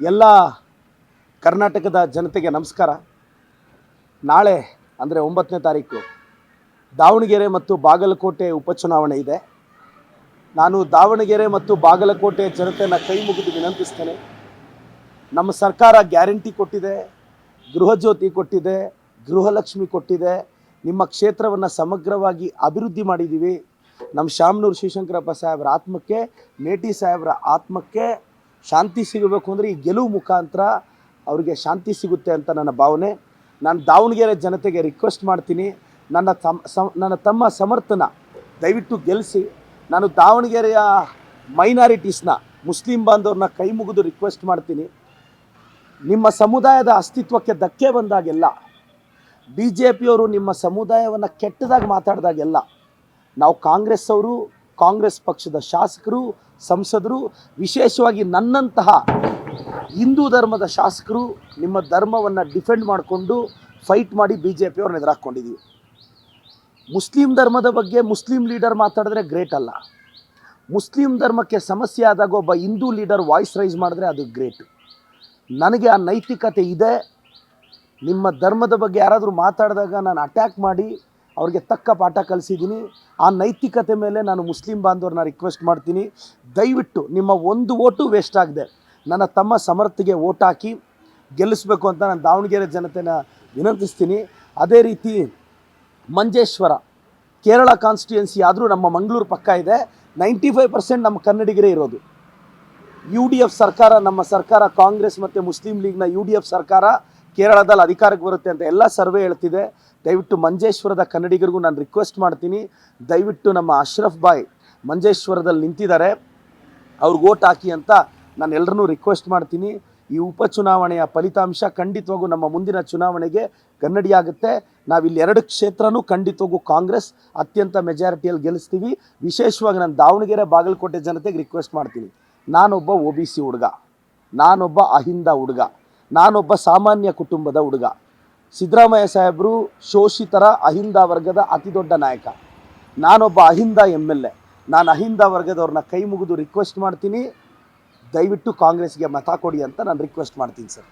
ಎಲ್ಲ ಕರ್ನಾಟಕದ ಜನತೆಗೆ ನಮಸ್ಕಾರ. ನಾಳೆ ಅಂದರೆ 9ನೇ ತಾರೀಕು ದಾವಣಗೆರೆ ಮತ್ತು ಬಾಗಲಕೋಟೆ ಉಪಚುನಾವಣೆ ಇದೆ. ನಾನು ದಾವಣಗೆರೆ ಮತ್ತು ಬಾಗಲಕೋಟೆ ಜನತೆಯನ್ನು ಕೈ ಮುಗಿದು ವಿನಂತಿಸ್ತೇನೆ. ನಮ್ಮ ಸರ್ಕಾರ ಗ್ಯಾರಂಟಿ ಕೊಟ್ಟಿದೆ, ಗೃಹಜ್ಯೋತಿ ಕೊಟ್ಟಿದೆ, ಗೃಹಲಕ್ಷ್ಮಿ ಕೊಟ್ಟಿದೆ. ನಿಮ್ಮ ಕ್ಷೇತ್ರವನ್ನು ಸಮಗ್ರವಾಗಿ ಅಭಿವೃದ್ಧಿ ಮಾಡಿದ್ದೀವಿ. ನಮ್ಮ ಶಾಮನೂರು ಶಿವಶಂಕರಪ್ಪ ಸಾಹೇಬ್ರ ಆತ್ಮಕ್ಕೆ, ಮೇಟಿ ಸಾಹೇಬ್ರ ಆತ್ಮಕ್ಕೆ ಶಾಂತಿ ಸಿಗಬೇಕು ಅಂದರೆ ಈ ಗೆಲುವು ಮುಖಾಂತರ ಅವರಿಗೆ ಶಾಂತಿ ಸಿಗುತ್ತೆ ಅಂತ ನನ್ನ ಭಾವನೆ. ನಾನು ದಾವಣಗೆರೆ ಜನತೆಗೆ ರಿಕ್ವೆಸ್ಟ್ ಮಾಡ್ತೀನಿ, ನನ್ನ ತಮ್ಮ ಸಮರ್ಥನ ದಯವಿಟ್ಟು ಗೆಲ್ಲಿಸಿ. ನಾನು ದಾವಣಗೆರೆಯ ಮೈನಾರಿಟೀಸ್ನ ಮುಸ್ಲಿಂ ಬಾಂಧವ್ರನ್ನ ಕೈ ಮುಗಿದು ರಿಕ್ವೆಸ್ಟ್ ಮಾಡ್ತೀನಿ. ನಿಮ್ಮ ಸಮುದಾಯದ ಅಸ್ತಿತ್ವಕ್ಕೆ ಧಕ್ಕೆ ಬಂದಾಗೆಲ್ಲ, BJPಯವರು ನಿಮ್ಮ ಸಮುದಾಯವನ್ನು ಕೆಟ್ಟದಾಗಿ ಮಾತಾಡಿದಾಗೆಲ್ಲ ನಾವು ಕಾಂಗ್ರೆಸ್ ಪಕ್ಷದ ಶಾಸಕರು, ಸಂಸದರು, ವಿಶೇಷವಾಗಿ ನನ್ನಂತಹ ಹಿಂದೂ ಧರ್ಮದ ಶಾಸಕರು ನಿಮ್ಮ ಧರ್ಮವನ್ನು ಡಿಫೆಂಡ್ ಮಾಡಿಕೊಂಡು ಫೈಟ್ ಮಾಡಿ BJPಯವ್ರನ್ನ ಎದುರಾಕೊಂಡಿದ್ದೀವಿ. ಮುಸ್ಲಿಂ ಧರ್ಮದ ಬಗ್ಗೆ ಮುಸ್ಲಿಂ ಲೀಡರ್ ಮಾತಾಡಿದ್ರೆ ಗ್ರೇಟ್ ಅಲ್ಲ. ಮುಸ್ಲಿಂ ಧರ್ಮಕ್ಕೆ ಸಮಸ್ಯೆ ಆದಾಗ ಒಬ್ಬ ಹಿಂದೂ ಲೀಡರ್ ವಾಯ್ಸ್ ರೈಸ್ ಮಾಡಿದ್ರೆ ಅದು ಗ್ರೇಟ್. ನನಗೆ ಆ ನೈತಿಕತೆ ಇದೆ. ನಿಮ್ಮ ಧರ್ಮದ ಬಗ್ಗೆ ಯಾರಾದರೂ ಮಾತಾಡಿದಾಗ ನಾನು ಅಟ್ಯಾಕ್ ಮಾಡಿ ಅವ್ರಿಗೆ ತಕ್ಕ ಪಾಠ ಕಲಿಸಿದ್ದೀನಿ. ಆ ನೈತಿಕತೆ ಮೇಲೆ ನಾನು ಮುಸ್ಲಿಂ ಬಾಂಧವ್ರನ್ನ ರಿಕ್ವೆಸ್ಟ್ ಮಾಡ್ತೀನಿ, ದಯವಿಟ್ಟು ನಿಮ್ಮ ಒಂದು ಓಟು ವೇಸ್ಟ್ ಆಗದೆ ನನ್ನ ತಮ್ಮ ಸಮರ್ಥಿಗೆ ಓಟ್ ಹಾಕಿ ಗೆಲ್ಲಿಸ್ಬೇಕು ಅಂತ ನಾನು ದಾವಣಗೆರೆ ಜನತೆನ ವಿನಂತಿಸ್ತೀನಿ. ಅದೇ ರೀತಿ ಮಂಜೇಶ್ವರ ಕೇರಳ ಕಾನ್ಸ್ಟಿಟ್ಯೂನ್ಸಿ ಆದರೂ ನಮ್ಮ ಮಂಗಳೂರು ಪಕ್ಕ ಇದೆ. 95% ನಮ್ಮ ಕನ್ನಡಿಗರೇ ಇರೋದು. UDF ಸರ್ಕಾರ, ನಮ್ಮ ಸರ್ಕಾರ, ಕಾಂಗ್ರೆಸ್ ಮತ್ತು ಮುಸ್ಲಿಂ ಲೀಗ್ನ UDF ಸರ್ಕಾರ ಕೇರಳದಲ್ಲಿ ಅಧಿಕಾರಕ್ಕೆ ಬರುತ್ತೆ ಅಂತ ಎಲ್ಲ ಸರ್ವೆ ಹೇಳ್ತಿದೆ. ದಯವಿಟ್ಟು ಮಂಜೇಶ್ವರದ ಕನ್ನಡಿಗರಿಗೂ ನಾನು ರಿಕ್ವೆಸ್ಟ್ ಮಾಡ್ತೀನಿ, ದಯವಿಟ್ಟು ನಮ್ಮ ಅಶ್ರಫ್ ಬಾಯ್ ಮಂಜೇಶ್ವರದಲ್ಲಿ ನಿಂತಿದ್ದಾರೆ, ಅವ್ರಿಗೆ ಓಟ್ ಹಾಕಿ ಅಂತ ನಾನು ಎಲ್ಲರನ್ನೂ ರಿಕ್ವೆಸ್ಟ್ ಮಾಡ್ತೀನಿ. ಈ ಉಪಚುನಾವಣೆಯ ಫಲಿತಾಂಶ ಖಂಡಿತವಾಗೂ ನಮ್ಮ ಮುಂದಿನ ಚುನಾವಣೆಗೆ ಕನ್ನಡಿಯಾಗುತ್ತೆ. ನಾವಿಲ್ಲಿ 2 ಕ್ಷೇತ್ರನೂ ಖಂಡಿತವಾಗೂ ಕಾಂಗ್ರೆಸ್ ಅತ್ಯಂತ ಮೆಜಾರಿಟಿಯಲ್ಲಿ ಗೆಲ್ಲಿಸ್ತೀವಿ. ವಿಶೇಷವಾಗಿ ನಾನು ದಾವಣಗೆರೆ ಬಾಗಲಕೋಟೆ ಜನತೆಗೆ ರಿಕ್ವೆಸ್ಟ್ ಮಾಡ್ತೀನಿ, ನಾನೊಬ್ಬ OBC ಹುಡುಗ, ನಾನೊಬ್ಬ ಅಹಿಂದ ಹುಡುಗ, ನಾನೊಬ್ಬ ಸಾಮಾನ್ಯ ಕುಟುಂಬದ ಹುಡುಗ. ಸಿದ್ದರಾಮಯ್ಯ ಸಾಹೇಬರು ಶೋಷಿತರ ಅಹಿಂದ ವರ್ಗದ ಅತಿ ದೊಡ್ಡ ನಾಯಕ. ನಾನೊಬ್ಬ ಅಹಿಂದ MLA. ನಾನು ಅಹಿಂದ ವರ್ಗದವ್ರನ್ನ ಕೈ ಮುಗಿದು ರಿಕ್ವೆಸ್ಟ್ ಮಾಡ್ತೀನಿ, ದಯವಿಟ್ಟು ಕಾಂಗ್ರೆಸ್ಗೆ ಮತ ಕೊಡಿ ಅಂತ ನಾನು ರಿಕ್ವೆಸ್ಟ್ ಮಾಡ್ತೀನಿ ಸರ್.